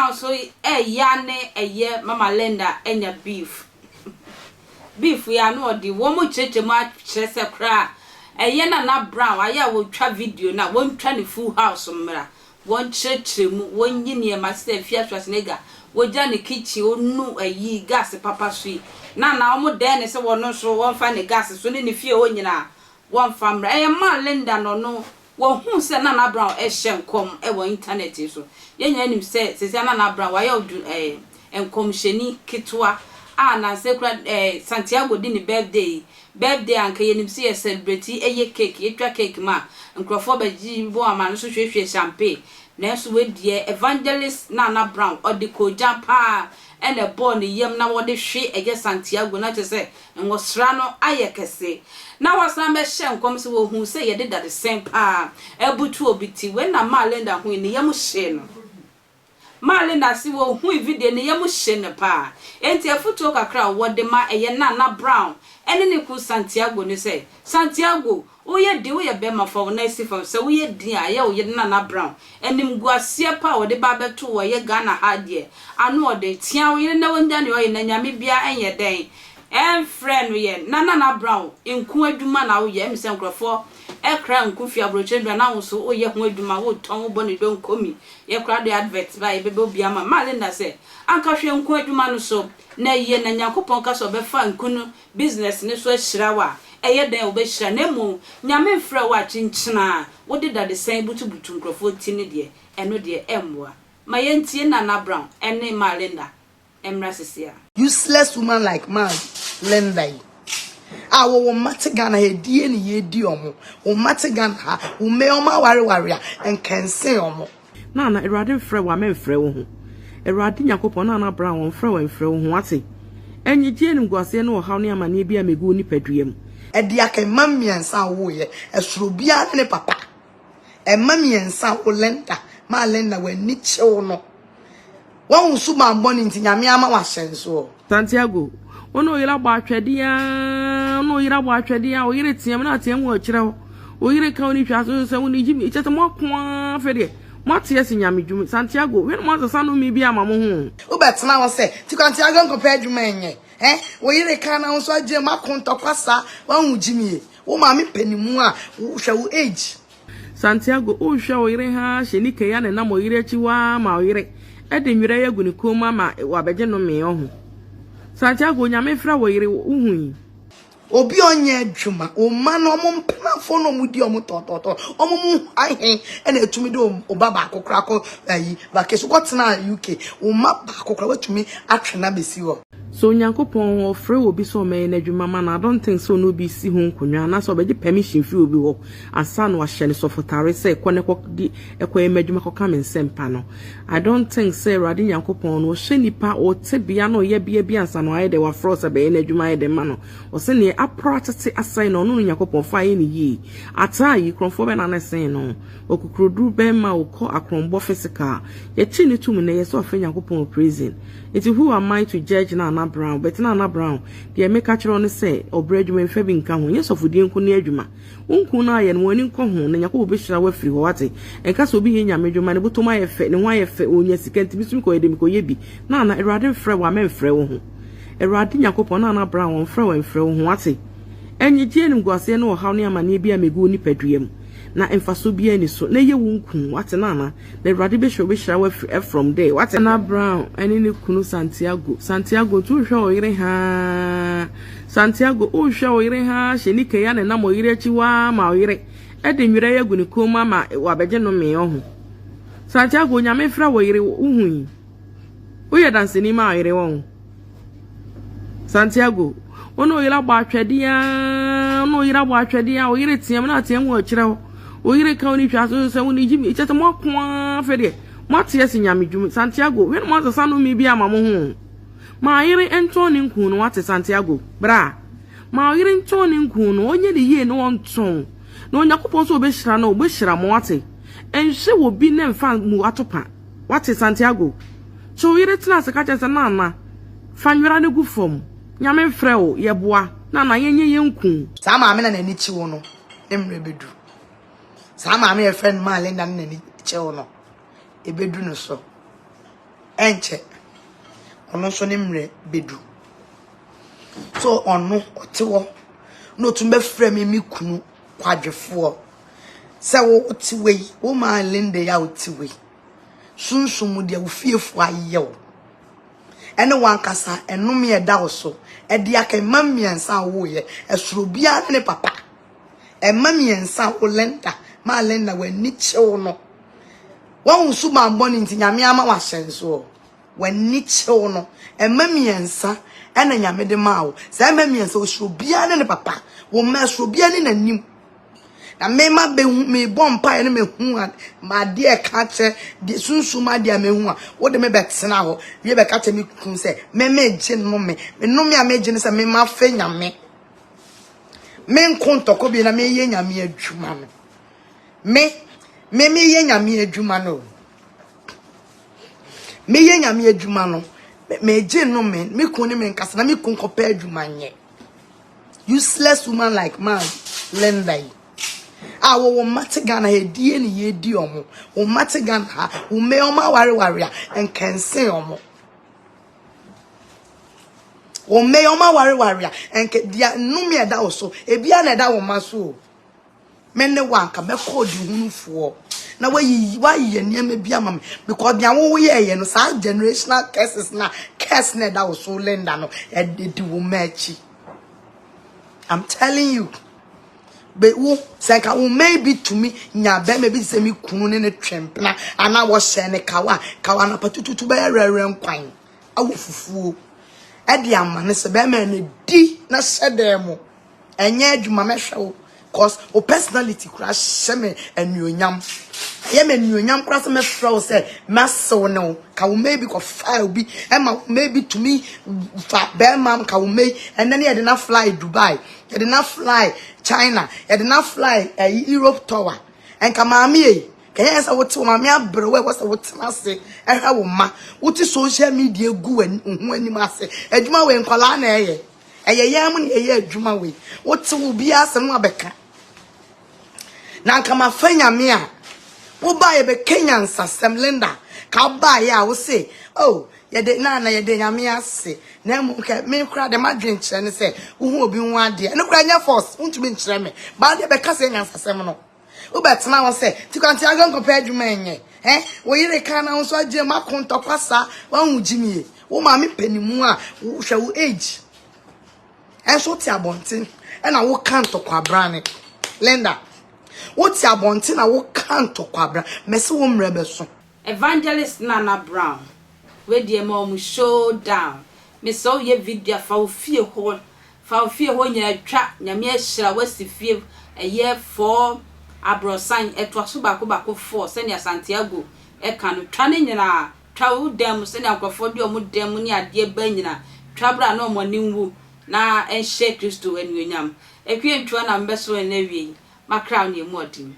Brown so yane ye Mama Linda enya beef. Beef we are no the woman cheche ma chese kra. Ye Nana Brown aya wo twa video na won twa ne full house mra. Won cheche mu won yini e master fia Schwarzenegger. Wo ja ne kitchen onu ayi gas papa sui. Na omo den ne se wono so won fa ne gas so ne fie o nyina. Won famra ma Linda no wo hu se Nana Brown hyenkom wo internet so yenya anim se Nana Brown wa ya enkom hyeni kitwa na se kura Santiago di ni birthday anka yenim se celebrate eye cake etwa cake ma nkrofo baji bo ama no so hwehwe champagne na so we die evangelist Nana Brown odiko japa ene born yem na wode hwe eye Santiago na tese ngosra no ayekese na wasan be hyenkom se wo hu se ye did the same pa ebutu obiti when na Malinda hu ni yem hye no Malinda si wo hu video ni yem hye ne pa enti afuto kakra wode ma eye Nana Brown ene ne ku Santiago ni se Santiago oye di oye be ma for na si for se oye di aye oye Nana Brown enim guasia pa wode ba beto wo ye Ghana ha de anu ode tia oye na wonja ne oye na nyame bia enye den friend we Nana Brown nku adwuma na wo ye mse nkrofo ekra nku fi abroche bia na wo so oye ho adwuma wo ton wo boni don komi ye kra de advert ba ye bebe obi ama Malinda se anka hwe nku adwuma no so na ye na Nyankopon ka so be fa nku no business ne so ahirawa eye den obehira na mu nyame mfra wa chinchina wo de da de san butu nkrofo ti ne de eno de emwa ma ye ntie Nana Brown ene Malinda emra sesia useless woman like Linda. Wo matigana he die ni ye di omo wo matigana ha wo me oma ware enkense omo na Erade frɛ wa me frɛ wo ho Erade Nyankopon Nana Brown won frɛ wo frɛ wo ho ate enyi die ni guase no haw ne amane bia megu ni paduam edi aka mamiensa wo ye esoro bia ne papa mamiensa wo Linda Linda we ni chewo no won su ma mboni nti nyame ama wa hyenso Santiago ono yira gba atwedia o yire tiam na tiam wo akire o yire ka oni twa so se woni jimi chete mo kwa fede mo tie se nyame dwumi Santiago we mo so sanu mi bia ma mo ho wo betena wo se ti Santiago nko pa adwuma enye wo yire ka na wo so agye makonto kwasa wa hu jimi wo ma me panimu a wo hwe wo age Santiago o hwe o yire ha hye ke ya na mo yire chiwa ma o yire ede nwire ya guni koma ma wa beje no me ho Santiago nyame fra wo yire uhu obi onye adwuma o ma no mo mpnafo no mudi o mo tototo o mo ahen ena etumi de o baba akokra ko ayi ba keso kwotena UK o ma ba akokra watumi atwena besi wo so Nyankopon wo frɛ obi so me na adwuma ma na I don't think so no bi si ho nkonwa na so beje permission fi obi wo asa no ahye ne sofotare say kone di ekoye madwuma koka me nsempa no I don't think say Erade Nyankopon no hye nipa o tebia no ye bia ansa no aye de wa fro se be na adwuma ye de ma no o se ne apratete asai no no Nyankopon fa ye ne yi ata yi kronfo be na sen no okukrodu be ma okọ akronbo physical ye chi ne tum ne ye so fa Nyankopon prison it who am I to judge Nana Brown but Nana Brown the make catcher on say obredwuma mfa bi nka ho yesofodi enku ne adwuma unku na ye no woni nko ho na Nyankopon be hira wa firi ho wate enka so bi ye nyame adwuma ne botoma ye fe ne ho ye fe onya sika ntimi sum ko ye dem ko ye bi na Erade mfrɛ wa me mfrɛ wo ho Erade Nyankopon Nana Brown won mfrɛ wa mfrɛ wo ho wate enyi die nim guase no haw ne amane bia megu ni paduam na emfaso bia ni so na ye wonku wate na Erade be hira wa from there wate Nana Brown eni ne kunu Santiago tu hwe o yire ha Santiago o hwe o yire ha hye ni ke ya na mo yire chiwa ma o yire e de nwire ya gu ni koma ma wa beje no me ho Santiago nyame fra wo yire uhu wo ye danse ni ma o yire won Santiago ono yira gba atwedia o yire tiam na tiam wo akire o yire ka oni twa so se woni jimi chete mo kwa fede mo tie se nyame dwumi Santiago we mo so sanu mi bia ma mo ho ma yire ento ni nku no wate Santiago bra ma yire ento ni nku no onye de ye no onton na Nyankopon so obehira na obehira mo wate enhwe wo bi na mfa mu atopa wate Santiago so yire tena se ka chese na fanwira ne gu fom nyame frɛ wo ye boa na yenye yenku sa ma me na nani chi wo no emre bedu sa ma me friend Malinda na nani chi wo no ebedu no so enche ono so ne mre bedu so ono otewo no tumbe frame mi kunu kwadwefo se wo tiwe wo ma linde ya otiwe sunsum de wo fiefo ayew ene wankasa enum ye da wo so e de aka mamiensa wo ye esoro bia ne papa e mamiensa wo lenda ma lenda wani chew no won su ma mboni nti nyame ama wa hyenso wani chew no e mamiensa ene nyame de ma wo se mamiensa osoro bia ne papa wo ma esoro bia ne nanim na me ma be me bompa ene me hu ma de ka che de sunsuma de me hu a wo de me betena ho wie be ka che me kun se me je no me no me a me je ne se me ma fe nyame me nkontoko bi na me ye nyame adwuma no me ye nyame adwuma no me ye nyame adwuma no me je no me kun ne me nkasa na me kun kopa adwuma nye useless woman like man lendai awo matigana he die ni ye di omo wo matigana wo me oma ware a enkense omo wo me oma ware a enke dia numi eda wo so ebia na eda wo maso me ne wanka me code hunufuo na wayi niam bia mama because dia wo ye no sa generational curses na curse na eda wo so lenda no e di wo machi. I'm telling you. But who say ka maybe to me nya be maybe say me kunu ne twempna ana wo hye ne kawa na patututu be rere nkwan awo fufuo e de amane se be ma ne di na hyedem enye adwuma mehwe wo cause o personality kura hye me anuonyam ye me anuonyam kura se mehwe wo se maso no ka maybe ko file bi e ma maybe to me fa be mam ka maybe and then ye de na fly Dubai, ye de na fly China, you did not fly a Europe tower. And come on me. Can you answer what to mammy? Bro, what's the what I say? And how ma, what is social media go and when you must say, a Juma way in Colana, a yaman a year Juma way. What will be as a Mabeka? Now come a fenya mea. We'll buy a Kenyan some lender. Come buy, I will say, oh. Ye de na ye de nyame ase na mu ka me kura de madwen kire ne se wo hu obi hu ade ne kura nya force untumi nkire me ba de be kase nya nsasem no wo betena wo se ti kwanti agan ko pa adwuma enye wo yire ka na wo so agye ma kontokwasa wa hu jimie wo ma me panimu a wo hwe wo age enso ti abonten e na wo kan tokwa brane lenda wo ti abonten na wo kan tokwa bra mese wo mre beso Evangelist Nana Brown we die mom showdown me so ye video fa ofie ho nya twa nyame ahira wasifie eye 4 abrosan etwaso bako 4 senia Santiago e kan twa ne nyina twa wo dem senia akofo de omo dem ni ade ba nyina twa bra na omo ninwu na enhye Kristo anuonyam ekwie ntwa na mbeso na wie makra na emu odin